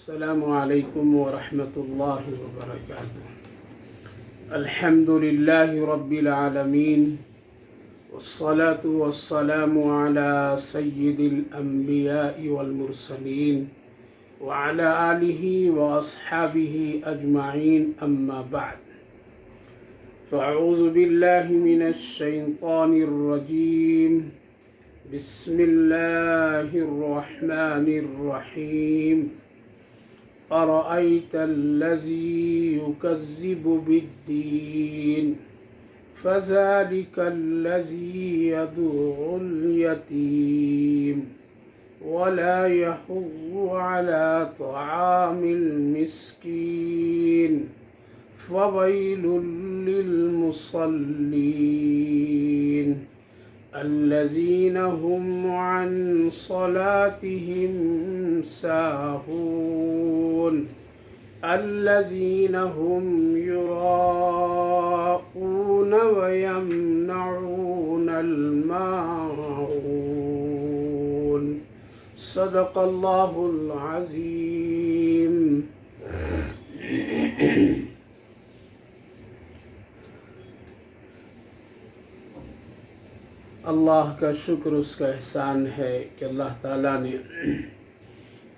السلام علیکم ورحمۃ اللہ وبرکاتہ۔ الحمد للہ رب العالمین، والصلاة والسلام علی سید الانبیاء والمرسلین وعلی آلہ واصحابہ اجمعین، اما بعد فاعوذ باللہ من الشیطان الرجیم، بسم اللہ الرحمن الرحیم۔ أرأيت الذي يكذب بالدين فذلك الذي يدعو اليتيم ولا يحض على طعام المسكين فويل للمصلين الذين هم عن صلاتهم ساهون الذين هم يراءون ويمنعون الماعون۔ صدق اللہ العظیم۔ اللہ کا شکر، اس کا احسان ہے کہ اللہ تعالیٰ نے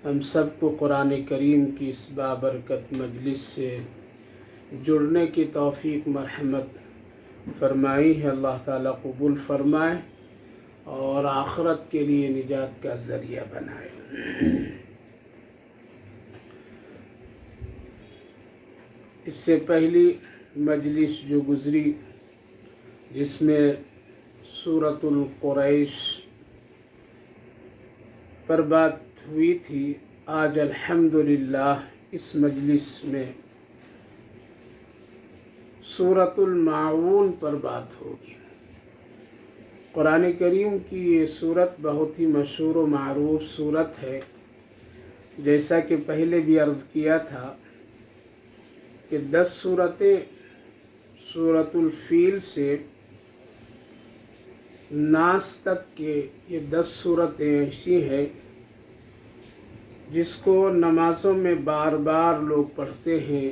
ہم سب کو قرآن کریم کی اس بابرکت مجلس سے جڑنے کی توفیق مرحمت فرمائی ہے۔ اللہ تعالیٰ قبول فرمائے اور آخرت کے لیے نجات کا ذریعہ بنائے۔ اس سے پہلی مجلس جو گزری، جس میں سورۃ القریش پر بات ہوئی تھی، آج الحمدللہ اس مجلس میں سورۃ الماعون پر بات ہوگی۔ قرآن کریم کی یہ سورت بہت ہی مشہور و معروف سورت ہے۔ جیسا کہ پہلے بھی عرض کیا تھا کہ 10 سورتیں سورۃ الفیل سے ناس تک کے یہ 10 سورتیں ایسی ہیں جس کو نمازوں میں بار بار لوگ پڑھتے ہیں،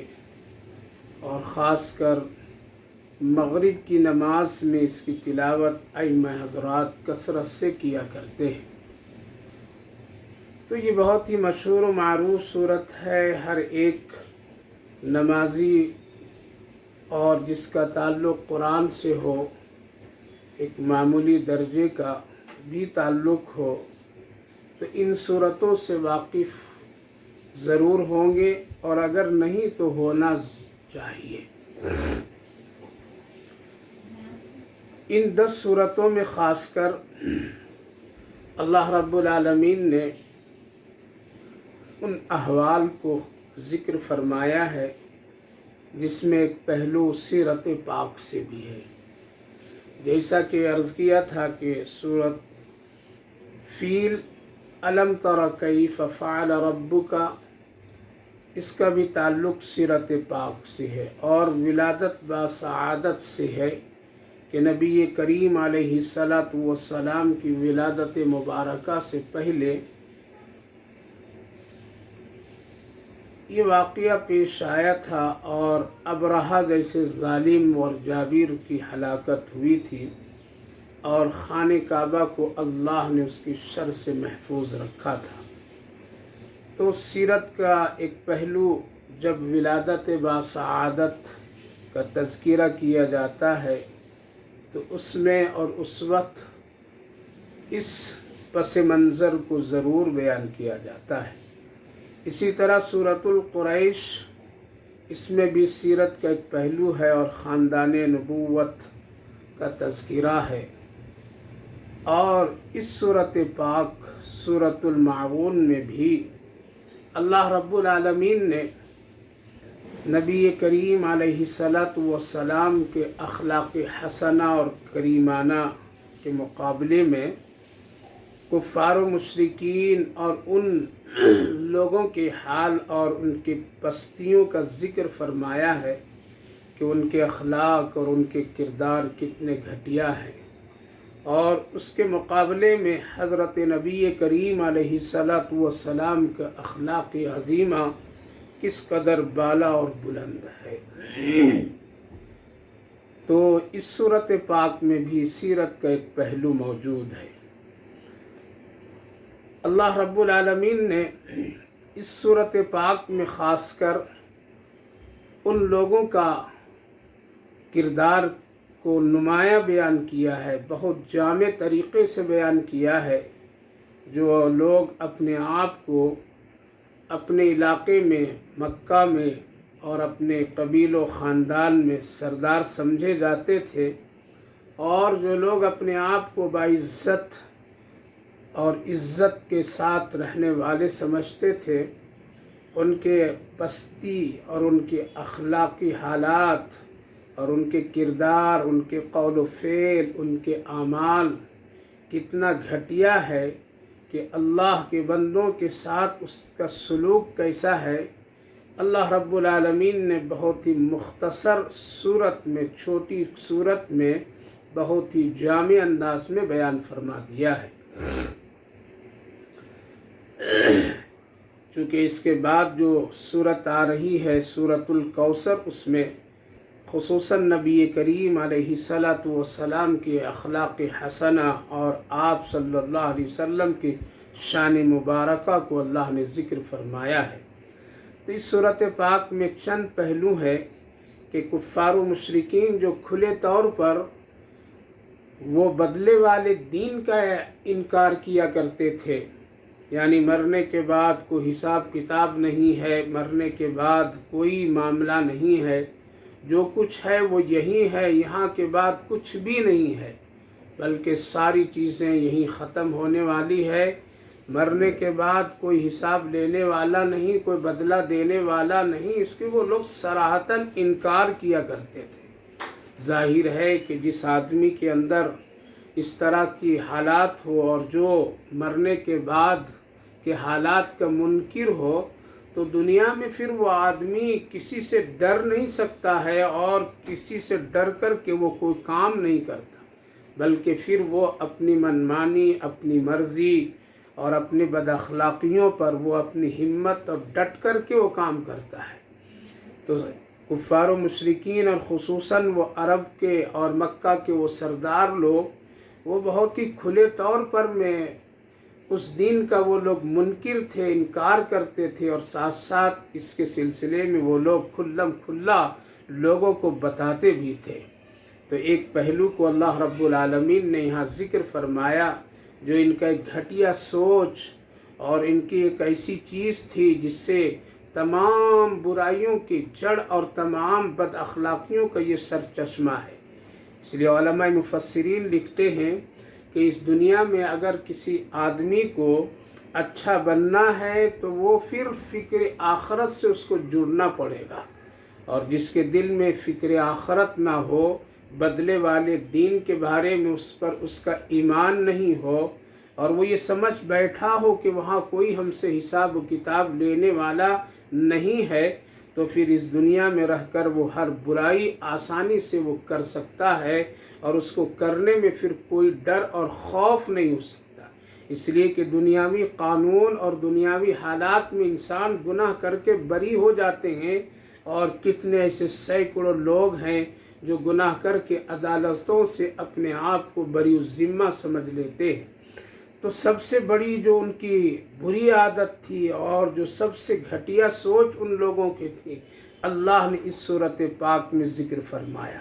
اور خاص کر مغرب کی نماز میں اس کی تلاوت ائمہ حضرات کثرت سے کیا کرتے ہیں۔ تو یہ بہت ہی مشہور و معروف سورت ہے۔ ہر ایک نمازی اور جس کا تعلق قرآن سے ہو، ایک معمولی درجے کا بھی تعلق ہو، تو ان صورتوں سے واقف ضرور ہوں گے، اور اگر نہیں تو ہونا چاہیے۔ ان 10 صورتوں میں خاص کر اللہ رب العالمین نے ان احوال کو ذکر فرمایا ہے جس میں ایک پہلو سیرت پاک سے بھی ہے۔ جیسا کہ عرض کیا تھا کہ سورۃ فیل، الم تر کیف فعل ربک، اس کا بھی تعلق سیرت پاک سے ہے، اور ولادت با سعادت سے ہے کہ نبی کریم علیہ السلام کی ولادت مبارکہ سے پہلے یہ واقعہ پیش آیا تھا، اور ابرہہ جیسے ظالم اور جابر کی ہلاکت ہوئی تھی، اور خانہ کعبہ کو اللہ نے اس کی شر سے محفوظ رکھا تھا۔ تو سیرت کا ایک پہلو جب ولادت با سعادت کا تذکرہ کیا جاتا ہے تو اس میں اور اس وقت اس پس منظر کو ضرور بیان کیا جاتا ہے۔ اسی طرح سورۃ القریش، اس میں بھی سیرت کا ایک پہلو ہے اور خاندان نبوت کا تذکرہ ہے۔ اور اس سورۃ پاک سورۃ الماعون میں بھی اللہ رب العالمین نے نبی کریم علیہ السلام کے اخلاق حسنہ اور کریمانہ کے مقابلے میں کفار و مشرکین اور ان لوگوں کے حال اور ان کی پستیوں کا ذکر فرمایا ہے کہ ان کے اخلاق اور ان کے کردار کتنے گھٹیا ہیں، اور اس کے مقابلے میں حضرت نبی کریم علیہ الصلاۃ والسلام کا اخلاق عظیمہ کس قدر بالا اور بلند ہے۔ تو اس سورۃ پاک میں بھی سیرت کا ایک پہلو موجود ہے۔ اللہ رب العالمین نے اس سورۃ پاک میں خاص کر ان لوگوں کا کردار کو نمایاں بیان کیا ہے، بہت جامع طریقے سے بیان کیا ہے، جو لوگ اپنے آپ کو اپنے علاقے میں مکہ میں اور اپنے قبیل و خاندان میں سردار سمجھے جاتے تھے، اور جو لوگ اپنے آپ کو باعزت اور عزت کے ساتھ رہنے والے سمجھتے تھے، ان کے پستی اور ان کے اخلاقی حالات اور ان کے کردار، ان کے قول و فعل، ان کے اعمال کتنا گھٹیا ہے کہ اللہ کے بندوں کے ساتھ اس کا سلوک کیسا ہے، اللہ رب العالمین نے بہت ہی مختصر صورت میں، چھوٹی صورت میں بہت ہی جامع انداز میں بیان فرما دیا ہے۔ چونکہ اس کے بعد جو صورت آ رہی ہے سورۃ الکوثر، اس میں خصوصاً نبی کریم علیہ الصلاۃ والسلام کی اخلاق حسنہ اور آپ صلی اللہ علیہ وسلم کی شان مبارکہ کو اللہ نے ذکر فرمایا ہے۔ تو اس سورۃ پاک میں چند پہلو ہے کہ کفار و مشرکین جو کھلے طور پر وہ بدلے والے دین کا انکار کیا کرتے تھے، یعنی مرنے کے بعد کوئی حساب کتاب نہیں ہے، مرنے کے بعد کوئی معاملہ نہیں ہے، جو کچھ ہے وہ یہی ہے، یہاں کے بعد کچھ بھی نہیں ہے، بلکہ ساری چیزیں یہیں ختم ہونے والی ہے، مرنے کے بعد کوئی حساب لینے والا نہیں، کوئی بدلہ دینے والا نہیں، اس کے وہ لوگ صراحتاً انکار کیا کرتے تھے۔ ظاہر ہے کہ جس آدمی کے اندر اس طرح کی حالات ہو اور جو مرنے کے بعد کے حالات کا منکر ہو، تو دنیا میں پھر وہ آدمی کسی سے ڈر نہیں سکتا ہے، اور کسی سے ڈر کر کے وہ کوئی کام نہیں کرتا، بلکہ پھر وہ اپنی منمانی، اپنی مرضی اور اپنی بد اخلاقیوں پر وہ اپنی ہمت اور ڈٹ کر کے وہ کام کرتا ہے۔ تو کفار و مشرکین اور خصوصاً وہ عرب کے اور مکہ کے وہ سردار لوگ، وہ بہت ہی کھلے طور پر میں اس دین کا وہ لوگ منکر تھے، انکار کرتے تھے، اور ساتھ ساتھ اس کے سلسلے میں وہ لوگ کھلم کھلا لوگوں کو بتاتے بھی تھے۔ تو ایک پہلو کو اللہ رب العالمین نے یہاں ذکر فرمایا، جو ان کا ایک گھٹیا سوچ اور ان کی ایک ایسی چیز تھی جس سے تمام برائیوں کی جڑ اور تمام بد اخلاقیوں کا یہ سرچشمہ ہے۔ اس لیے علماء مفسرین لکھتے ہیں کہ اس دنیا میں اگر کسی آدمی کو اچھا بننا ہے تو وہ پھر فکر آخرت سے اس کو جڑنا پڑے گا، اور جس کے دل میں فکر آخرت نہ ہو، بدلے والے دین کے بارے میں اس پر اس کا ایمان نہیں ہو، اور وہ یہ سمجھ بیٹھا ہو کہ وہاں کوئی ہم سے حساب و کتاب لینے والا نہیں ہے، تو پھر اس دنیا میں رہ کر وہ ہر برائی آسانی سے وہ کر سکتا ہے، اور اس کو کرنے میں پھر کوئی ڈر اور خوف نہیں ہو سکتا۔ اس لیے کہ دنیاوی قانون اور دنیاوی حالات میں انسان گناہ کر کے بری ہو جاتے ہیں، اور کتنے ایسے سینکڑوں لوگ ہیں جو گناہ کر کے عدالتوں سے اپنے آپ کو بری الذمہ سمجھ لیتے ہیں۔ تو سب سے بڑی جو ان کی بری عادت تھی اور جو سب سے گھٹیا سوچ ان لوگوں کی تھی، اللہ نے اس سورۃ پاک میں ذکر فرمایا۔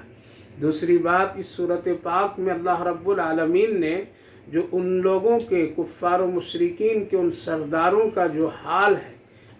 دوسری بات، اس سورۃ پاک میں اللہ رب العالمین نے جو ان لوگوں کے کفار و مشرکین کے ان سرداروں کا جو حال ہے،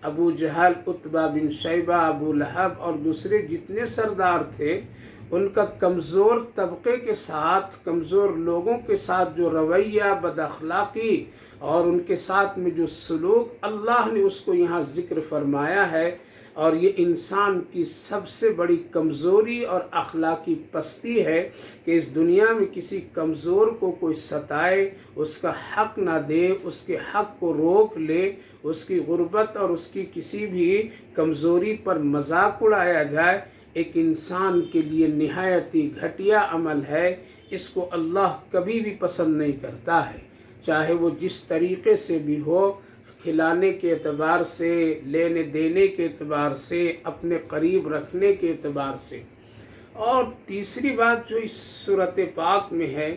ابو جہل، عتبہ بن شیبہ، ابو لہب اور دوسرے جتنے سردار تھے، ان کا کمزور طبقے کے ساتھ، کمزور لوگوں کے ساتھ جو رویہ، بد اخلاقی اور ان کے ساتھ میں جو سلوک، اللہ نے اس کو یہاں ذکر فرمایا ہے، اور یہ انسان کی سب سے بڑی کمزوری اور اخلاقی پستی ہے کہ اس دنیا میں کسی کمزور کو کوئی ستائے، اس کا حق نہ دے، اس کے حق کو روک لے، اس کی غربت اور اس کی کسی بھی کمزوری پر مذاق اڑایا جائے، ایک انسان کے لیے نہایت ہی گھٹیا عمل ہے۔ اس کو اللہ کبھی بھی پسند نہیں کرتا ہے، چاہے وہ جس طریقے سے بھی ہو، کھلانے کے اعتبار سے، لینے دینے کے اعتبار سے، اپنے قریب رکھنے کے اعتبار سے۔ اور تیسری بات جو اس سورۃ پاک میں ہے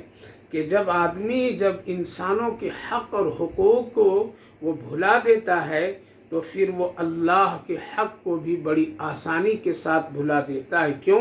کہ جب انسانوں کے حق اور حقوق کو وہ بھلا دیتا ہے تو پھر وہ اللہ کے حق کو بھی بڑی آسانی کے ساتھ بھلا دیتا ہے۔ کیوں؟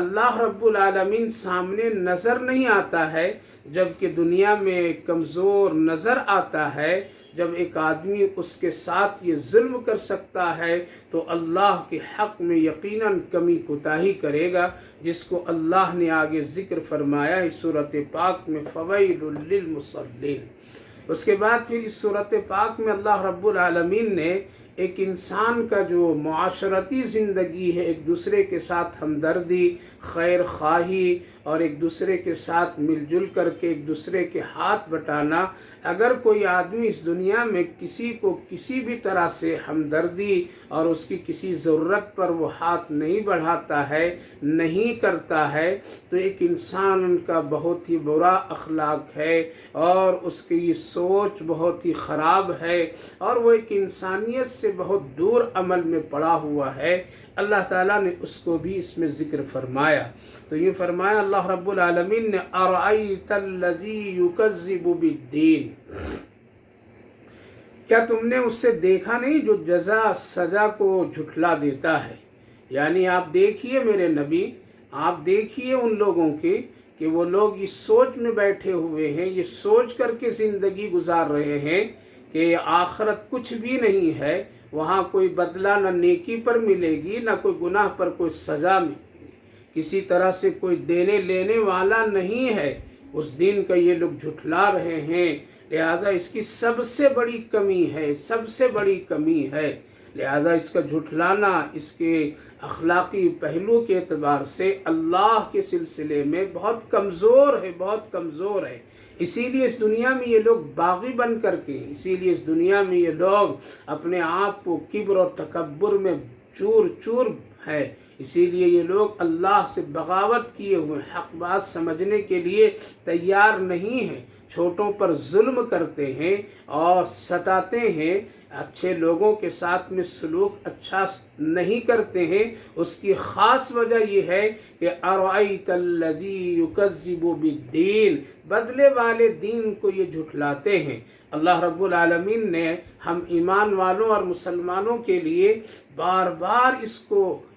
اللہ رب العالمین سامنے نظر نہیں آتا ہے، جبکہ دنیا میں کمزور نظر آتا ہے۔ جب ایک آدمی اس کے ساتھ یہ ظلم کر سکتا ہے تو اللہ کے حق میں یقیناً کمی کوتاہی کرے گا، جس کو اللہ نے آگے ذکر فرمایا ہے سورۃ پاک میں، فویل للمصلین۔ اس کے بعد پھر اس سورۃ پاک میں اللہ رب العالمین نے ایک انسان کا جو معاشرتی زندگی ہے، ایک دوسرے کے ساتھ ہمدردی، خیر خواہی اور ایک دوسرے کے ساتھ مل جل کر کے ایک دوسرے کے ہاتھ بٹانا، اگر کوئی آدمی اس دنیا میں کسی کو کسی بھی طرح سے ہمدردی اور اس کی کسی ضرورت پر وہ ہاتھ نہیں بڑھاتا ہے، نہیں کرتا ہے، تو ایک انسان کا بہت ہی برا اخلاق ہے اور اس کی یہ سوچ بہت ہی خراب ہے اور وہ ایک انسانیت سے بہت دور عمل میں پڑا ہوا ہے۔ اللہ تعالیٰ نے اس کو بھی اس میں ذکر فرمایا، تو یہ فرمایا اللہ رب العالمین نے، أَرَأَيْتَ الَّذِي يُكَذِّبُ بِالدِّينِ، کیا تم نے اس سے دیکھا نہیں جو سزا کو جھٹلا دیتا ہے؟ یعنی آپ دیکھیے میرے نبی، آپ دیکھیے ان لوگوں کی کہ وہ لوگ اس سوچ میں بیٹھے ہوئے ہیں، یہ سوچ کر کے زندگی گزار رہے ہیں کہ آخرت کچھ بھی نہیں ہے، وہاں کوئی بدلہ نہ نیکی پر ملے گی، نہ کوئی گناہ پر کوئی سزا ملے گی، کسی طرح سے کوئی دینے لینے والا نہیں ہے، اس دن کا یہ لوگ جھٹلا رہے ہیں، لہذا اس کی سب سے بڑی کمی ہے، سب سے بڑی کمی ہے، لہذا اس کا جھٹلانا اس کے اخلاقی پہلو کے اعتبار سے اللہ کے سلسلے میں بہت کمزور ہے، بہت کمزور ہے۔ اسی لیے اس دنیا میں یہ لوگ باغی بن کر کے، اسی لیے اس دنیا میں یہ لوگ اپنے آپ کو کبر اور تکبر میں چور چور ہے، اسی لیے یہ لوگ اللہ سے بغاوت کیے ہوئے حق بات سمجھنے کے لیے تیار نہیں ہیں، چھوٹوں پر ظلم کرتے ہیں اور ستاتے ہیں، اچھے لوگوں کے ساتھ میں سلوک اچھا نہیں کرتے ہیں۔ اس کی خاص وجہ یہ ہے کہ أَرَأَيْتَ الَّذِي يُكَذِّبُ بِالدِّينِ، بدلے والے دین کو یہ جھٹلاتے ہیں۔ اللہ رب العالمین نے ہم ایمان والوں اور مسلمانوں کے لیے بار بار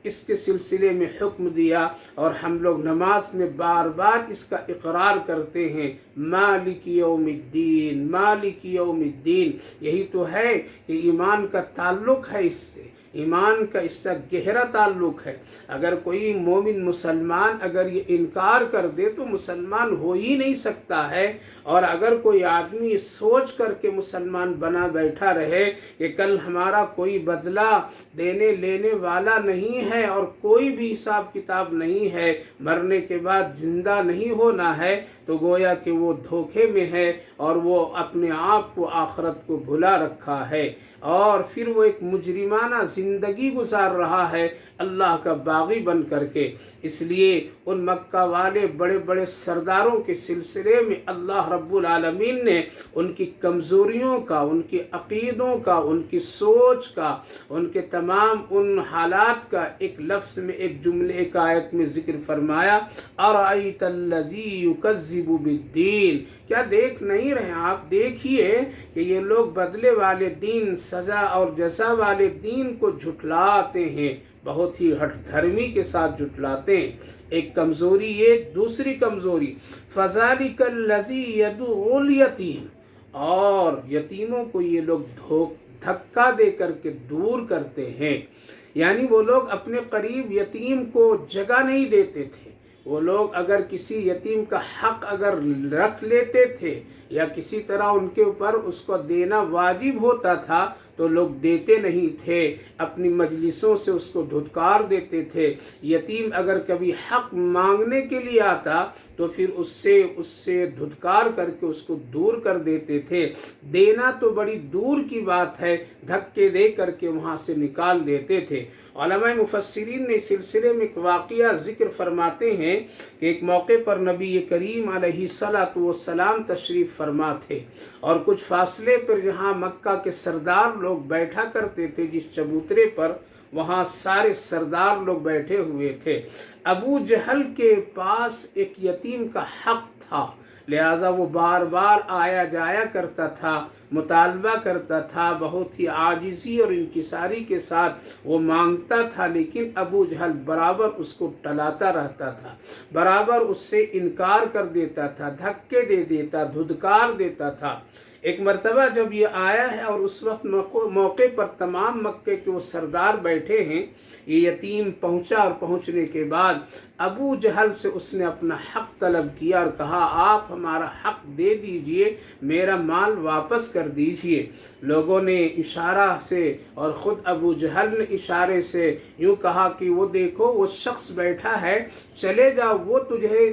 اس کے سلسلے میں حکم دیا اور ہم لوگ نماز میں بار بار اس کا اقرار کرتے ہیں، مالک یوم الدین، مالک یوم الدین۔ یہی تو ہے کہ ایمان کا تعلق ہے اس سے، ایمان کا اس سے گہرا تعلق ہے۔ اگر کوئی مومن مسلمان اگر یہ انکار کر دے تو مسلمان ہو ہی نہیں سکتا ہے، اور اگر کوئی آدمی سوچ کر کے مسلمان بنا بیٹھا رہے کہ کل ہمارا کوئی بدلہ دینے لینے والا نہیں ہے اور کوئی بھی حساب کتاب نہیں ہے، مرنے کے بعد زندہ نہیں ہونا ہے، تو گویا کہ وہ دھوکے میں ہے اور وہ اپنے آپ کو آخرت کو بھلا رکھا ہے، اور پھر وہ ایک مجرمانہ زندگی گزار رہا ہے اللہ کا باغی بن کر کے۔ اس لیے ان مکہ والے بڑے بڑے سرداروں کے سلسلے میں اللہ رب العالمین نے ان کی کمزوریوں کا، ان کے عقیدوں کا، ان کی سوچ کا، ان کے تمام ان حالات کا ایک لفظ میں، ایک جملے، ایک آیت میں ذکر فرمایا، أَرَأَيْتَ الَّذِي يُكَذِّبُ بِالدِّينِ، کیا دیکھ نہیں رہے آپ؟ دیکھیے کہ یہ لوگ بدلے والے دین، سزا اور جزا والے دین کو جھٹلاتے ہیں، بہت ہی ہٹ دھرمی کے ساتھ جھٹلاتے ہیں۔ ایک کمزوری یہ، دوسری کمزوری فَذَلِكَ الَّذِي يَدُعُّ الْيَتِيمَ، اور یتیموں کو یہ لوگ دھکا دے کر کے دور کرتے ہیں، یعنی وہ لوگ اپنے قریب یتیم کو جگہ نہیں دیتے تھے۔ وہ لوگ اگر کسی یتیم کا حق اگر رکھ لیتے تھے یا کسی طرح ان کے اوپر اس کو دینا واجب ہوتا تھا تو لوگ دیتے نہیں تھے، اپنی مجلسوں سے اس کو دھتکار دیتے تھے۔ یتیم اگر کبھی حق مانگنے کے لیے آتا تو پھر اس سے دھتکار کر کے اس کو دور کر دیتے تھے۔ دینا تو بڑی دور کی بات ہے، دھکے دے کر کے وہاں سے نکال دیتے تھے۔ علماء مفسرین نے اس سلسلے میں ایک واقعہ ذکر فرماتے ہیں کہ ایک موقع پر نبی کریم علیہ الصلاۃ والسلام تشریف فرما تھے، اور کچھ فاصلے پر جہاں مکہ کے سردار لوگ بیٹھا کرتے تھے، جس چبوترے پر، وہاں سارے سردار لوگ بیٹھے ہوئے تھے۔ ابو جہل کے پاس ایک یتیم کا حق تھا، لہذا وہ بار بار آیا جایا کرتا تھا، مطالبہ کرتا تھا، بہت ہی عاجزی اور انکساری کے ساتھ وہ مانگتا تھا، لیکن ابو جہل برابر اس کو ٹلاتا رہتا تھا، برابر اس سے انکار کر دیتا تھا، دھکے دے دیتا، دھدکار دیتا تھا۔ ایک مرتبہ جب یہ آیا ہے اور اس وقت موقع پر تمام مکے کے وہ سردار بیٹھے ہیں، یہ یتیم پہنچا، اور پہنچنے کے بعد ابو جہل سے اس نے اپنا حق طلب کیا اور کہا آپ ہمارا حق دے دیجئے، میرا مال واپس کر دیجئے۔ لوگوں نے اشارہ سے اور خود ابو جہل نے اشارے سے یوں کہا کہ وہ دیکھو وہ شخص بیٹھا ہے، چلے جاؤ، وہ تجھے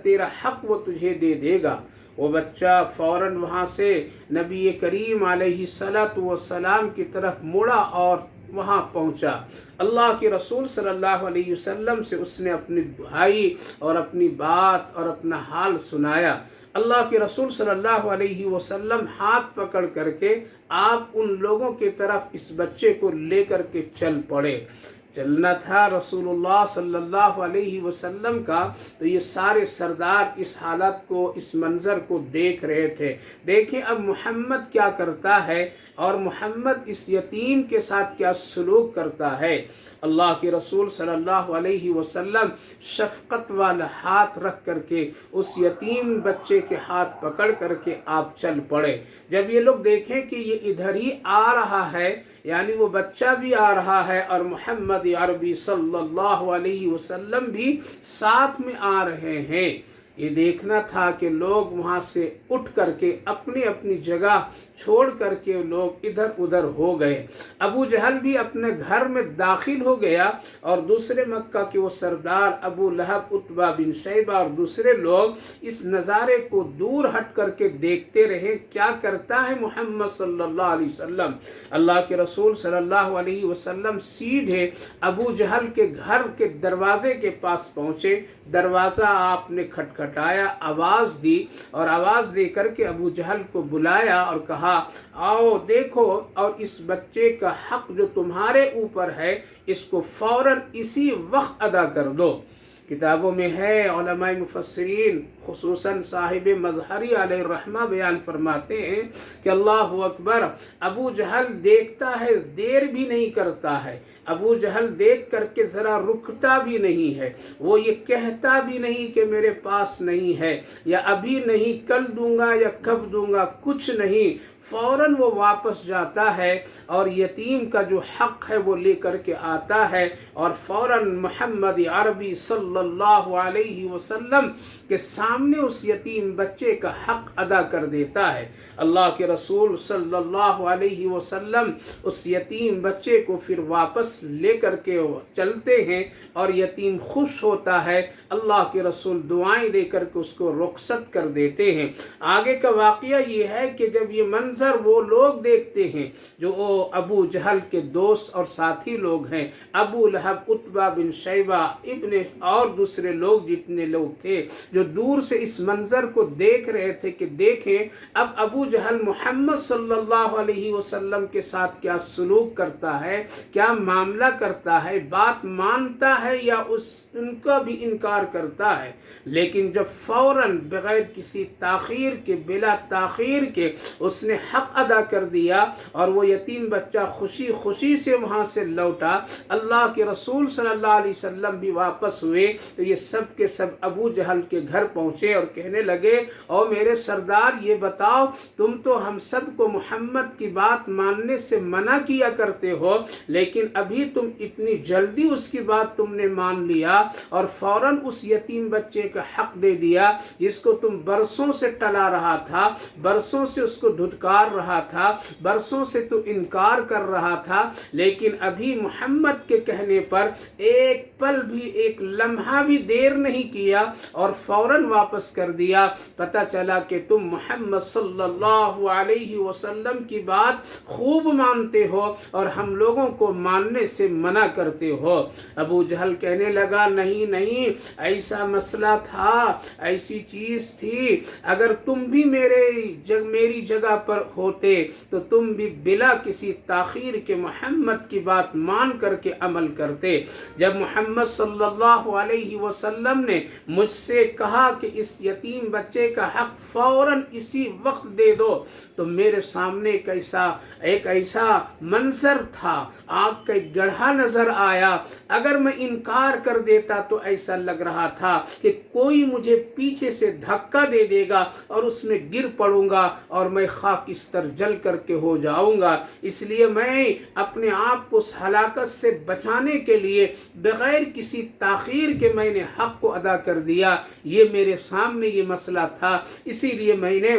تیرا حق وہ تجھے دے دے گا۔ وہ بچہ فوراً وہاں سے نبی کریم علیہ الصلاۃ والسلام کی طرف مڑا اور وہاں پہنچا۔ اللہ کے رسول صلی اللہ علیہ وسلم سے اس نے اپنی دہائی اور اپنی بات اور اپنا حال سنایا۔ اللہ کے رسول صلی اللہ علیہ وسلم ہاتھ پکڑ کر کے آپ ان لوگوں کی طرف اس بچے کو لے کر کے چل پڑے۔ چلنا تھا رسول اللہ صلی اللہ علیہ وسلم کا، تو یہ سارے سردار اس حالت کو، اس منظر کو دیکھ رہے تھے۔ دیکھیں اب محمد کیا کرتا ہے اور محمد اس یتیم کے ساتھ کیا سلوک کرتا ہے۔ اللہ کے رسول صلی اللہ علیہ وسلم شفقت والا ہاتھ رکھ کر کے اس یتیم بچے کے ہاتھ پکڑ کر کے آپ چل پڑے۔ جب یہ لوگ دیکھیں کہ یہ ادھر ہی آ رہا ہے، یعنی وہ بچہ بھی آ رہا ہے اور محمد عربی صلی اللہ علیہ وسلم بھی ساتھ میں آ رہے ہیں، یہ دیکھنا تھا کہ لوگ وہاں سے اٹھ کر کے اپنی اپنی جگہ چھوڑ کر کے لوگ ادھر ادھر ہو گئے۔ ابو جہل بھی اپنے گھر میں داخل ہو گیا، اور دوسرے مکہ کے وہ سردار ابو لہب، عتبہ بن شیبہ اور دوسرے لوگ اس نظارے کو دور ہٹ کر کے دیکھتے رہے، کیا کرتا ہے محمد صلی اللہ علیہ وسلم۔ اللہ کے رسول صلی اللہ علیہ وسلم سیدھے ابو جہل کے گھر کے دروازے کے پاس پہنچے۔ دروازہ آپ نے کھٹکھٹایا، آواز دی، اور آواز دے کر کے ابو جہل کو بلایا اور کہا آؤ دیکھو، اور اس بچے کا حق جو تمہارے اوپر ہے اس کو فوراً اسی وقت ادا کر دو۔ کتابوں میں ہے، علماء مفسرین خصوصاً صاحب مظہری علیہ الرحمہ بیان فرماتے ہیں کہ اللہ اکبر، ابو جہل دیکھتا ہے، دیر بھی نہیں کرتا ہے، ابو جہل دیکھ کر کے ذرا رکتا بھی نہیں ہے، وہ یہ کہتا بھی نہیں کہ میرے پاس نہیں ہے، یا ابھی نہیں، کل دوں گا یا کب دوں گا، کچھ نہیں، فوراً وہ واپس جاتا ہے اور یتیم کا جو حق ہے وہ لے کر کے آتا ہے، اور فوراً محمد عربی صلی اللہ علیہ وسلم کے سامنے اس یتیم بچے کا حق ادا کر دیتا ہے۔ اللہ کے رسول صلی اللہ علیہ وسلم اس یتیم بچے کو پھر واپس لے کر کے چلتے ہیں، اور یتیم خوش ہوتا ہے، اللہ کے رسول دعائیں دے کر کے اس کو رخصت کر دیتے ہیں۔ آگے کا واقعہ یہ ہے کہ جب یہ منظر وہ لوگ دیکھتے ہیں جو ابو جہل کے دوست اور ساتھی لوگ ہیں، ابو لہب، عتبہ بن شیبہ، ابن اور دوسرے لوگ جتنے لوگ تھے جو دور سے اس منظر کو دیکھ رہے تھے کہ دیکھیں اب ابو جہل محمد صلی اللہ علیہ وسلم کے ساتھ کیا سلوک کرتا ہے، کیا معاملہ کرتا ہے، بات مانتا ہے یا ان کا بھی انکار کرتا ہے۔ لیکن جب فوراً بغیر کسی تاخیر کے، بلا تاخیر کے اس نے حق ادا کر دیا اور وہ یتیم بچہ خوشی خوشی سے وہاں سے لوٹا، اللہ کے رسول صلی اللہ علیہ وسلم بھی واپس ہوئے، تو یہ سب کے سب ابو جہل کے گھر پہنچے۔ پہنچے اور کہنے لگے او میرے سردار یہ بتاؤ تم تو ہم سب کو محمد کی بات ماننے سے منع کیا کرتے ہو لیکن ابھی تم اتنی جلدی اس کی بات تم نے مان لیا اور فوراً اس یتیم بچے کا حق دے دیا جس کو تم برسوں سے ٹلا رہا تھا، برسوں سے اس کو دھتکار رہا تھا، برسوں سے تو انکار کر رہا تھا، لیکن ابھی محمد کے کہنے پر ایک پل بھی ایک لمحہ بھی دیر نہیں کیا اور فوراً واپس کر دیا۔ پتہ چلا کہ تم محمد صلی اللہ علیہ وسلم کی بات خوب مانتے ہو اور ہم لوگوں کو ماننے سے منع کرتے ہو۔ ابو جہل کہنے لگا نہیں نہیں، ایسا مسئلہ تھا، ایسی چیز تھی، اگر تم بھی میری جگہ پر ہوتے تو تم بھی بلا کسی تاخیر کے محمد کی بات مان کر کے عمل کرتے۔ جب محمد صلی اللہ علیہ وسلم نے مجھ سے کہا کہ اس یتیم بچے کا حق فوراً اسی وقت دے دو تو میرے سامنے ایک ایسا منظر تھا، آگ کا ایک گڑھا نظر آیا۔ اگر میں انکار کر دیتا تو ایسا لگ رہا تھا کہ کوئی مجھے پیچھے سے دھکا دے دے گا اور اس میں گر پڑوں گا اور میں خاکستر جل کر کے ہو جاؤں گا۔ اس لیے میں اپنے آپ کو اس ہلاکت سے بچانے کے لیے بغیر کسی تاخیر کے میں نے حق کو ادا کر دیا۔ یہ میرے سامنے یہ مسئلہ تھا، اسی لیے میں نے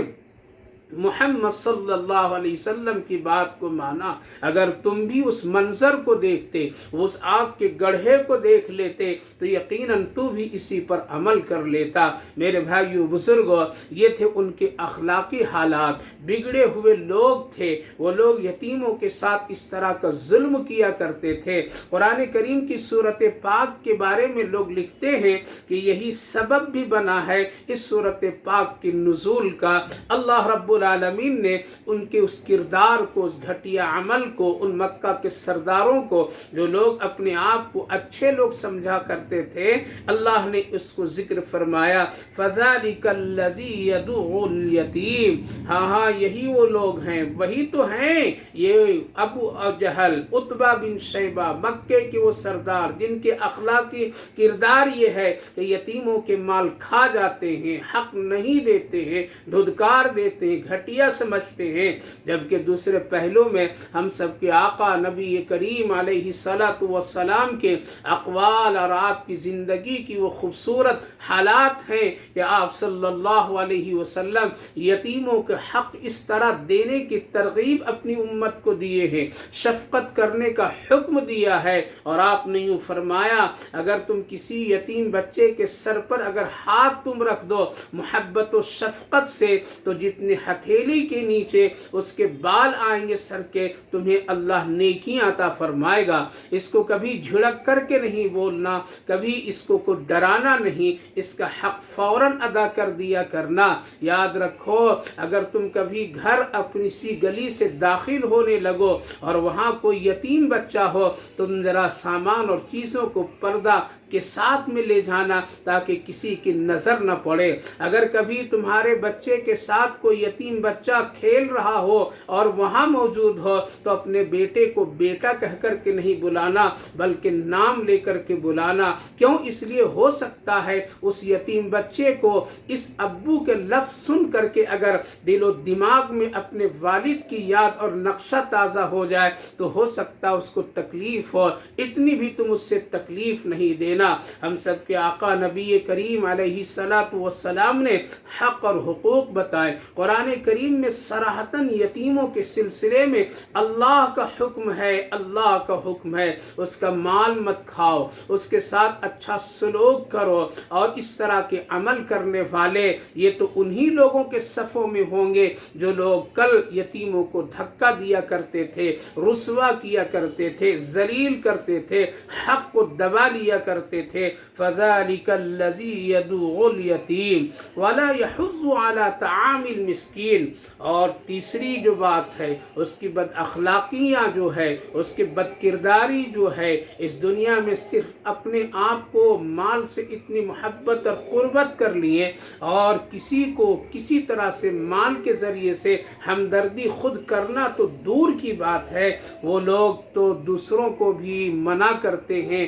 محمد صلی اللہ علیہ وسلم کی بات کو مانا۔ اگر تم بھی اس منظر کو دیکھتے، اس آگ کے گڑھے کو دیکھ لیتے تو یقیناً تو بھی اسی پر عمل کر لیتا۔ میرے بھائیو بزرگوں، یہ تھے ان کے اخلاقی حالات۔ بگڑے ہوئے لوگ تھے، وہ لوگ یتیموں کے ساتھ اس طرح کا ظلم کیا کرتے تھے۔ قرآن کریم کی سورت پاک کے بارے میں لوگ لکھتے ہیں کہ یہی سبب بھی بنا ہے اس سورت پاک کی نزول کا۔ اللہ رب العالمین نے ان کے اس کردار کو، اس گھٹیا عمل کو، ان مکہ کے سرداروں کو جو لوگ اپنے آپ کو اچھے لوگ سمجھا کرتے تھے، اللہ نے اس کو ذکر فرمایا فَذَلِكَ الَّذِي يَدُعُّ الْيَتِيمَ۔ ہاں یہی وہ لوگ ہیں، وہی تو ہیں یہ ابو جہل، عتبہ بن شیبہ، مکے کے وہ سردار جن کے اخلاقی کردار یہ ہے کہ یتیموں کے مال کھا جاتے ہیں، حق نہیں دیتے ہیں، دھدکار دیتے ہیں، گھٹیا سمجھتے ہیں۔ جبکہ دوسرے پہلو میں ہم سب کے آقا نبی کریم علیہ السلام کے اقوال اور آپ کی زندگی کی وہ خوبصورت حالات ہیں کہ آپ صلی اللہ علیہ وسلم یتیموں کے حق اس طرح دینے کی ترغیب اپنی امت کو دیے ہیں، شفقت کرنے کا حکم دیا ہے۔ اور آپ نے یوں فرمایا اگر تم کسی یتیم بچے کے سر پر اگر ہاتھ تم رکھ دو محبت و شفقت سے تو جتنے ہتھیلی کے نیچے اس کے بال آئیں گے سر کے، تمہیں اللہ نیکیاں عطا فرمائے گا۔ اس کو کبھی جھڑک کر کے نہیں بولنا، کبھی اس کو کوئی ڈرانا نہیں، اس کا حق فوراً ادا کر دیا کرنا۔ یاد رکھو اگر تم کبھی گھر اپنی سی گلی سے داخل ہونے لگو اور وہاں کوئی یتیم بچہ ہو، تم ذرا سامان اور چیزوں کو پردہ کے ساتھ میں لے جانا تاکہ کسی کی نظر نہ پڑے۔ اگر کبھی تمہارے بچے کے ساتھ کوئی یتیم بچہ کھیل رہا ہو اور وہاں موجود ہو تو اپنے بیٹے کو بیٹا کہہ کر کے نہیں بلانا بلکہ نام لے کر کے بلانا۔ کیوں؟ اس لیے ہو سکتا ہے اس یتیم بچے کو اس ابو کے لفظ سن کر کے اگر دل و دماغ میں اپنے والد کی یاد اور نقشہ تازہ ہو جائے تو ہو سکتا اس کو تکلیف ہو۔ اتنی بھی تم اس سے تکلیف نہیں دینا۔ ہم سب کے آقا نبی کریم علیہ السلام نے حق اور حقوق بتائے۔ قرآن کریم میں صراحتاً یتیموں کے سلسلے میں اللہ کا حکم ہے، اللہ کا حکم ہے اس کا مال مت کھاؤ، اس کے ساتھ اچھا سلوک کرو۔ اور اس طرح کے عمل کرنے والے یہ تو انہی لوگوں کے صفوں میں ہوں گے جو لوگ کل یتیموں کو دھکا دیا کرتے تھے، رسوا کیا کرتے تھے، ذلیل کرتے تھے، حق کو دبا لیا کرتے تھے۔ فَذَلِكَ الَّذِي يَدُعُّ الْيَتِيمَ وَلَا يَحُضُّ عَلَى طَعَامِ الْمِسْكِينِ۔ اور تیسری جو بات ہے اس کی بد اخلاقیاں جو ہے، اس کی بد کرداری جو ہے، اس دنیا میں صرف اپنے آپ کو مال سے اتنی محبت اور قربت کر لیے اور کسی کو کسی طرح سے مال کے ذریعے سے ہمدردی خود کرنا تو دور کی بات ہے، وہ لوگ تو دوسروں کو بھی منع کرتے ہیں۔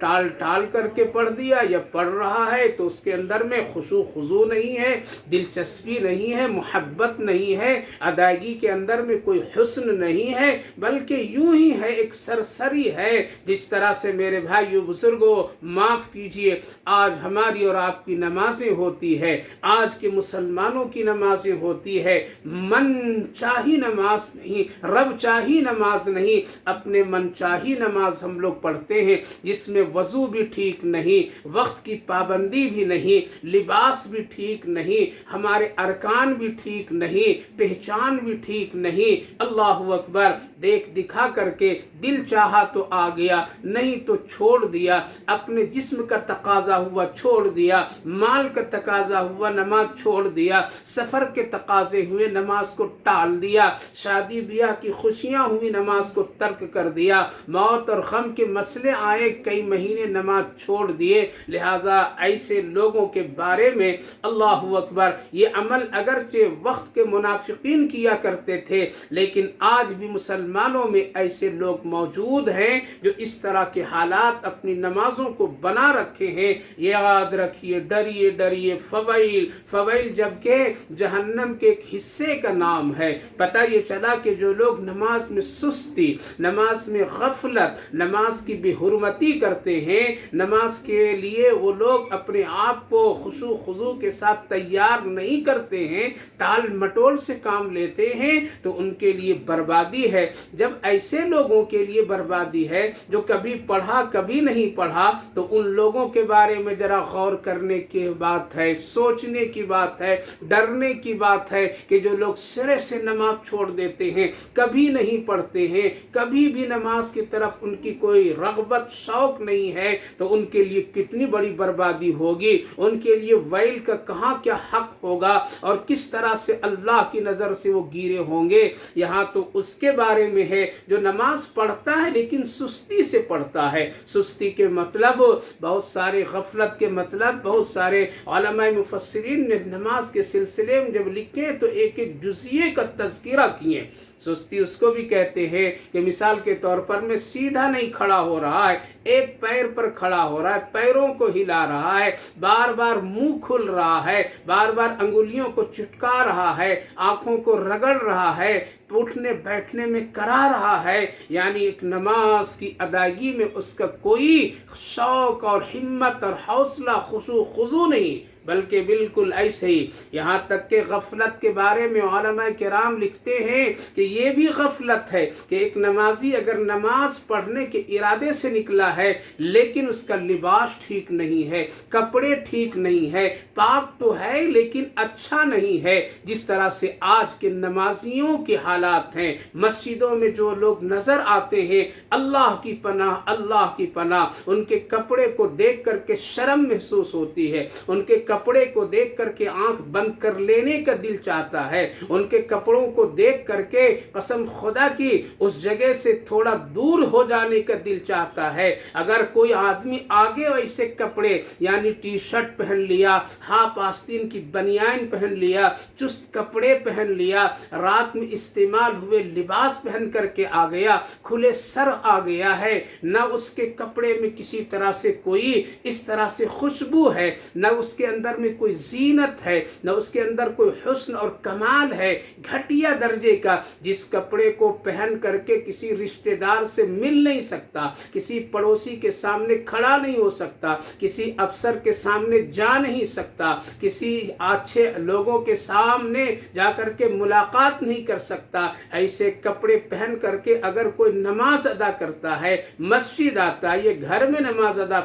ٹال ٹال کر کے پڑھ دیا، یا پڑھ رہا ہے تو اس کے اندر میں خشوع خضوع نہیں ہے، دلچسپی نہیں ہے، محبت نہیں ہے، ادائیگی کے اندر میں کوئی حسن نہیں ہے، بلکہ یوں ہی ہے، ایک سرسری ہے۔ جس طرح سے میرے بھائیو بزرگوں معاف کیجئے، آج ہماری اور آپ کی نمازیں ہوتی ہے، آج کے مسلمانوں کی نمازیں ہوتی ہے، من چاہی نماز نہیں، رب چاہی نماز نہیں، اپنے من چاہی نماز ہم لوگ پڑھتے ہیں، جس میں وضو بھی ٹھیک نہیں، وقت کی پابندی بھی نہیں، لباس بھی ٹھیک نہیں، ہمارے ارکان بھی ٹھیک نہیں، پہچان بھی ٹھیک نہیں۔ اللہ اکبر، دیکھ دکھا کر کے دل چاہا تو آ گیا، نہیں تو چھوڑ دیا، اپنے جسم کا تقاضا ہوا چھوڑ دیا، مال کا تقاضا ہوا نماز چھوڑ دیا، سفر کے تقاضے ہوئے نماز کو ٹال دیا، شادی بیاہ کی خوشیاں ہوئی نماز کو ترک کر دیا، موت اور غم کے مسئلے آئے کئی مہینے نماز چھوڑ دیے۔ لہذا ایسے لوگوں کے بارے میں اللہ اکبر، یہ عمل اگرچہ وقت کے منافقین کیا کرتے تھے، لیکن آج بھی مسلمانوں میں ایسے لوگ موجود ہیں جو اس طرح کے حالات اپنی نمازوں کو بنا رکھے ہیں۔ یاد رکھیے، ڈریے ڈریے، فویل جبکہ جہنم کے ایک حصے کا نام ہے۔ پتہ یہ چلا کہ جو لوگ نماز میں سستی، نماز میں غفلت، نماز کی بے حرمتی کرتے ہیں، نماز کے لیے وہ لوگ اپنے آپ کو خشوع خضوع کے ساتھ تیار نہیں کرتے ہیں، ٹال مٹول سے کام لیتے ہیں، تو ان کے لیے بربادی ہے۔ جب ایسے لوگوں کے لیے بربادی ہے جو کبھی پڑھا کبھی نہیں پڑھا، تو ان لوگوں کے بارے میں ذرا غور کرنے کی بات ہے، سوچنے کی بات ہے، ڈرنے کی بات ہے کہ جو لوگ سرے سے نماز چھوڑ دیتے ہیں، کبھی نہیں پڑھتے ہیں، کبھی بھی نماز کی طرف ان کی کوئی رغبت شوق نہیں ہے، تو ان کے لیے کتنی بڑی بربادی ہوگی، ان کے لیے ویل کا کہاں کیا حق ہوگا، اور کس طرح سے اللہ کی نظر سے وہ گیرے ہوں گے۔ یہاں تو اس کے بارے میں ہے جو نماز پڑھتا ہے لیکن سستی سے پڑھتا ہے۔ سستی کے مطلب بہت سارے، غفلت کے مطلب بہت سارے علماء مفسرین نے نماز کے سلسلے میں جب لکھے تو ایک ایک جزئیے کا تذکرہ کیے۔ سستی اس کو بھی کہتے ہیں کہ مثال کے طور پر میں سیدھا نہیں کھڑا ہو رہا ہے، ایک پیر پر کھڑا ہو رہا ہے، پیروں کو ہلا رہا ہے، بار بار منہ کھل رہا ہے، بار بار انگلیوں کو چٹکا رہا ہے، آنکھوں کو رگڑ رہا ہے، اٹھنے بیٹھنے میں کرا رہا ہے، یعنی ایک نماز کی ادائیگی میں اس کا کوئی شوق اور ہمت اور حوصلہ، خشوع خضوع نہیں، بلکہ بالکل ایسے ہی۔ یہاں تک کہ غفلت کے بارے میں علماء کرام لکھتے ہیں کہ یہ بھی غفلت ہے کہ ایک نمازی اگر نماز پڑھنے کے ارادے سے نکلا ہے لیکن اس کا لباس ٹھیک نہیں ہے، کپڑے ٹھیک نہیں ہے، پاک تو ہے لیکن اچھا نہیں ہے، جس طرح سے آج کے نمازیوں کے حالات ہیں، مسجدوں میں جو لوگ نظر آتے ہیں، اللہ کی پناہ، اللہ کی پناہ، ان کے کپڑے کو دیکھ کر کے شرم محسوس ہوتی ہے، ان کے کپڑے کو دیکھ کر کے آنکھ بند کر لینے کا دل چاہتا ہے، ان کے کپڑوں کو دیکھ کر کے قسم خدا کی اس جگہ سے تھوڑا دور ہو جانے کا دل چاہتا ہے۔ اگر کوئی آدمی آگے ویسے کپڑے یعنی ٹی شرٹ پہن لیا، ہاف آستین کی بنیان پہن لیا، چست کپڑے پہن لیا، رات میں استعمال ہوئے لباس پہن کر کے آ گیا، کھلے سر آ گیا ہے، نہ اس کے کپڑے میں کسی طرح سے کوئی اس طرح سے خوشبو ہے، نہ اس کے اندر میں کوئی زینت ہے، نہ اس کے اندر کوئی حسن اور کمال ہے، گھٹیا درجے کا، جس کپڑے کو پہن کر کے کسی رشتہ دار سے مل نہیں سکتا، کسی پڑوسی کے سامنے کھڑا نہیں ہو سکتا، کسی افسر کے سامنے جا نہیں سکتا، کسی اچھے لوگوں کے سامنے جا کر کے ملاقات نہیں کر سکتا، ایسے کپڑے پہن کر کے اگر کوئی نماز ادا کرتا ہے، مسجد آتا ہے، یہ گھر میں نماز ادا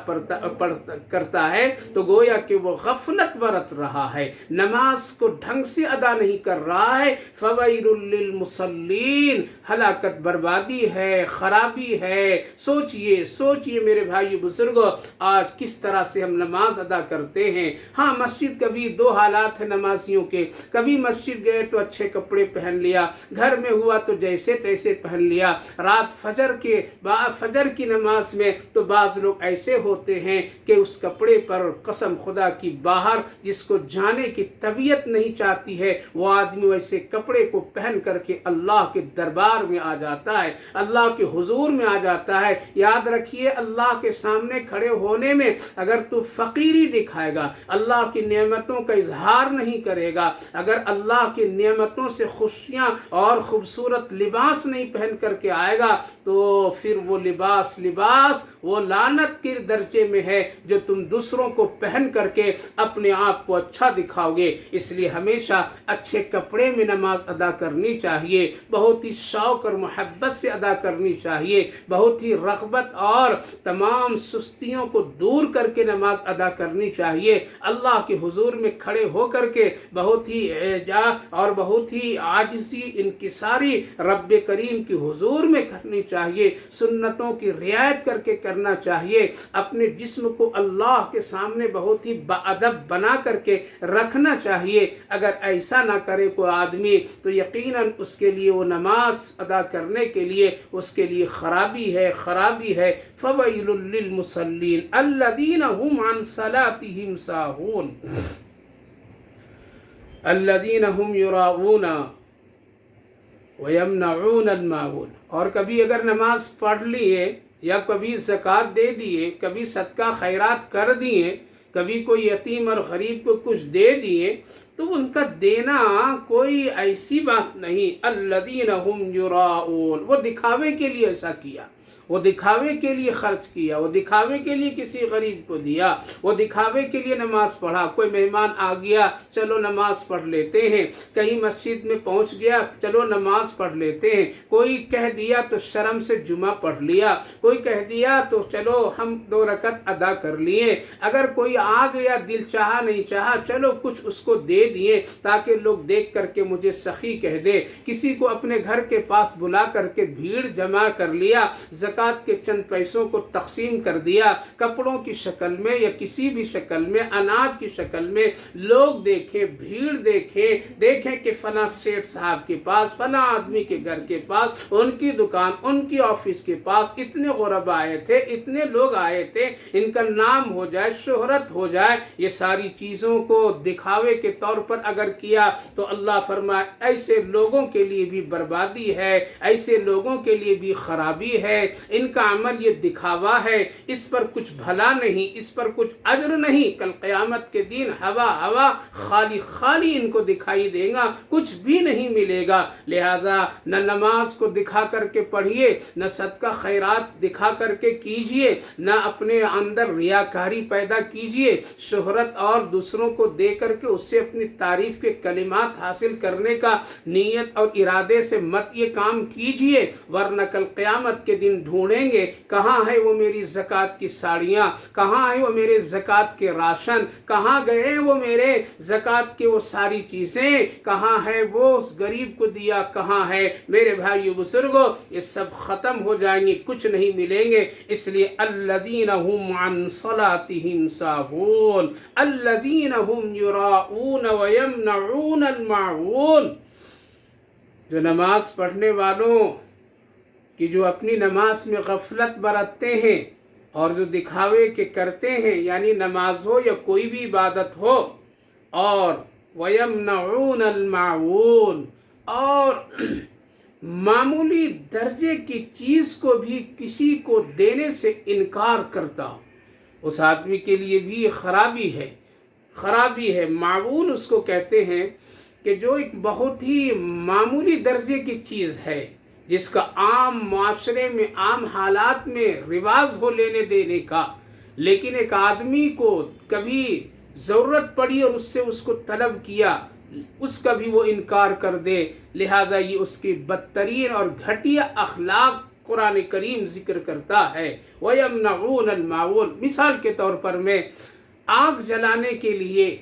کرتا ہے، تو گویا کہ وہ غفلت برت رہا ہے، نماز کو ڈھنگ سے ادا نہیں کر رہا ہے۔ فویل للمصلین، ہلاکت، بربادی ہے، خرابی ہے۔ سوچئے میرے بھائی بزرگوں، آج کس طرح سے ہم نماز ادا کرتے ہیں۔ ہاں، مسجد کبھی دو حالات ہیں نمازیوں کے، کبھی مسجد گئے تو اچھے کپڑے پہن لیا، گھر میں ہوا تو جیسے تیسے پہن لیا، رات فجر کی نماز میں تو بعض لوگ ایسے ہوتے ہیں کہ اس کپڑے پر قسم خدا کی بات باہر جس کو جانے کی طبیعت نہیں چاہتی ہے، وہ آدمی ویسے کپڑے کو پہن کر کے اللہ کے دربار میں آ جاتا ہے، اللہ کے حضور میں آ جاتا ہے۔ یاد رکھیے، اللہ کے سامنے کھڑے ہونے میں اگر تو فقیری دکھائے گا، اللہ کی نعمتوں کا اظہار نہیں کرے گا، اگر اللہ کی نعمتوں سے خوشیاں اور خوبصورت لباس نہیں پہن کر کے آئے گا، تو پھر وہ لباس وہ لعنت کے درجے میں ہے جو تم دوسروں کو پہن کر کے اپنے آپ کو اچھا دکھاؤ گے۔ اس لیے ہمیشہ اچھے کپڑے میں نماز ادا کرنی چاہیے، بہت ہی شوق اور محبت سے ادا کرنی چاہیے، بہت ہی رغبت اور تمام سستیوں کو دور کر کے نماز ادا کرنی چاہیے، اللہ کے حضور میں کھڑے ہو کر کے بہت ہی اعجاز اور بہت ہی عاجزی انکساری رب کریم کی حضور میں کرنی چاہیے، سنتوں کی رعایت کر کے کرنا چاہیے، اپنے جسم کو اللہ کے سامنے بہت ہی باادب بنا کر کے رکھنا چاہیے۔ اگر ایسا نہ کرے کوئی آدمی تو یقیناً اس کے لیے وہ نماز ادا کرنے کے لیے اس کے لیے خرابی ہے۔ فویل للمصلین الذین هم عن صلاتهم ساہون الذین هم یراؤون ویمنعون الماعون۔ اور کبھی اگر نماز پڑھ لیے یا کبھی زکوٰۃ دے دیے، کبھی صدقہ خیرات کر دیے، کبھی کوئی یتیم اور غریب کو کچھ دے دیے، تو ان کا دینا کوئی ایسی بات نہیں۔ الذین هم یراؤون، وہ دکھاوے کے لیے ایسا کیا، وہ دکھاوے کے لیے خرچ کیا، وہ دکھاوے کے لیے کسی غریب کو دیا، وہ دکھاوے کے لیے نماز پڑھا۔ کوئی مہمان آ گیا، چلو نماز پڑھ لیتے ہیں، کہیں مسجد میں پہنچ گیا، چلو نماز پڑھ لیتے ہیں، کوئی کہہ دیا تو شرم سے جمعہ پڑھ لیا، کوئی کہہ دیا تو چلو ہم 2 رکعت ادا کر لیے، اگر کوئی آ گیا دل چاہا نہیں چاہا چلو کچھ اس کو دے دیے تاکہ لوگ دیکھ کر کے مجھے سخی کہہ دے، کسی کو اپنے گھر کے پاس بلا کر کے بھیڑ جمع کر لیا، زکوٰۃ کے چند پیسوں کو تقسیم کر دیا، کپڑوں کی شکل میں یا کسی بھی شکل میں، اناج کی شکل میں، لوگ دیکھیں، بھیڑ دیکھیں کہ فلاں سیٹھ صاحب کے پاس، فلاں آدمی کے گھر کے پاس، ان کی دکان، ان کی آفس کے پاس اتنے غربا آئے تھے، اتنے لوگ آئے تھے، ان کا نام ہو جائے، شہرت ہو جائے۔ یہ ساری چیزوں کو دکھاوے کے طور پر اگر کیا تو اللہ فرمائے ایسے لوگوں کے لیے بھی بربادی ہے، ایسے لوگوں کے لیے بھی خرابی ہے، ان کا عمل یہ دکھاوا ہے، اس پر کچھ بھلا نہیں، اس پر کچھ اجر نہیں، کل قیامت کے دن ہوا خالی ان کو دکھائی دے گا، کچھ بھی نہیں ملے گا۔ لہذا نہ نماز کو دکھا کر کے پڑھیے، نہ صدقہ خیرات دکھا کر کے کیجئے، نہ اپنے اندر ریاکاری پیدا کیجئے، شہرت اور دوسروں کو دے کر کے اس سے اپنی تعریف کے کلمات حاصل کرنے کا نیت اور ارادے سے مت یہ کام کیجئے، ورنہ کل قیامت کے دن ڈھونڈیں گے کہاں ہے وہ میری زکوٰۃ کی ساڑیاں، کہاں ہے وہ میرے زکوٰۃ کے راشن، کہاں گئے وہ میرے زکوٰۃ کے وہ ساری چیزیں، کہاں ہے وہ اس غریب کو دیا، کہاں ہے میرے بھائیو بزرگوں، یہ سب ختم ہو جائیں گے، کچھ نہیں ملیں گے۔ اس لیے الذین هم عن صلاتهم ساہون الذین هم یراؤون ویمنعون الماعون۔ جو نماز پڑھنے والوں کہ جو اپنی نماز میں غفلت برتتے ہیں اور جو دکھاوے کے کرتے ہیں، یعنی نماز ہو یا کوئی بھی عبادت ہو، اور وَيَمْنَعُونَ الْمَعْوُونَ، اور معمولی درجے کی چیز کو بھی کسی کو دینے سے انکار کرتا ہو، اس آدمی کے لیے بھی خرابی ہے۔ معون اس کو کہتے ہیں کہ جو ایک بہت ہی معمولی درجے کی چیز ہے، جس کا عام معاشرے میں، عام حالات میں رواج ہو لینے دینے کا، لیکن ایک آدمی کو کبھی ضرورت پڑی اور اس سے اس کو طلب کیا، اس کا بھی وہ انکار کر دے، لہذا یہ اس کی بدترین اور گھٹیا اخلاق قرآن کریم ذکر کرتا ہے۔ وَيَمْنَعُونَ الْمَاعُونَ، مثال کے طور پر میں آگ جلانے کے لیے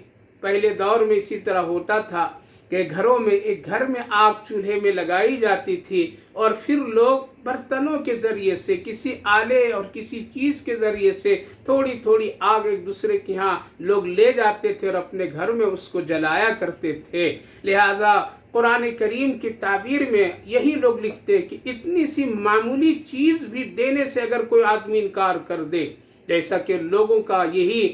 پہلے دور میں اسی طرح ہوتا تھا کہ ایک گھر میں آگ چولہے میں لگائی جاتی تھی، اور پھر لوگ برتنوں کے ذریعے سے، کسی آلے اور کسی چیز کے ذریعے سے تھوڑی تھوڑی آگ ایک دوسرے کے ہاں لوگ لے جاتے تھے اور اپنے گھر میں اس کو جلایا کرتے تھے۔ لہذا قرآن کریم کی تعبیر میں یہی لوگ لکھتے ہیں کہ اتنی سی معمولی چیز بھی دینے سے اگر کوئی آدمی انکار کر دے، جیسا کہ لوگوں کا یہی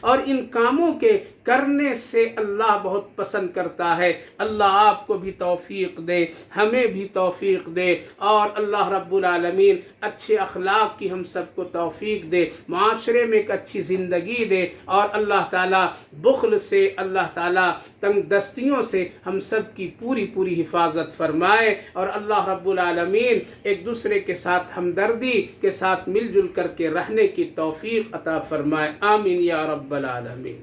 اور ان کاموں کے کرنے سے اللہ بہت پسند کرتا ہے۔ اللہ آپ کو بھی توفیق دے، ہمیں بھی توفیق دے، اور اللہ رب العالمین اچھے اخلاق کی ہم سب کو توفیق دے، معاشرے میں ایک اچھی زندگی دے، اور اللہ تعالیٰ بخل سے، اللہ تعالیٰ تنگ دستیوں سے ہم سب کی پوری پوری حفاظت فرمائے، اور اللہ رب العالمین ایک دوسرے کے ساتھ ہمدردی کے ساتھ مل جل کر کے رہنے کی توفیق عطا فرمائے۔ آمین یا رب العالمین۔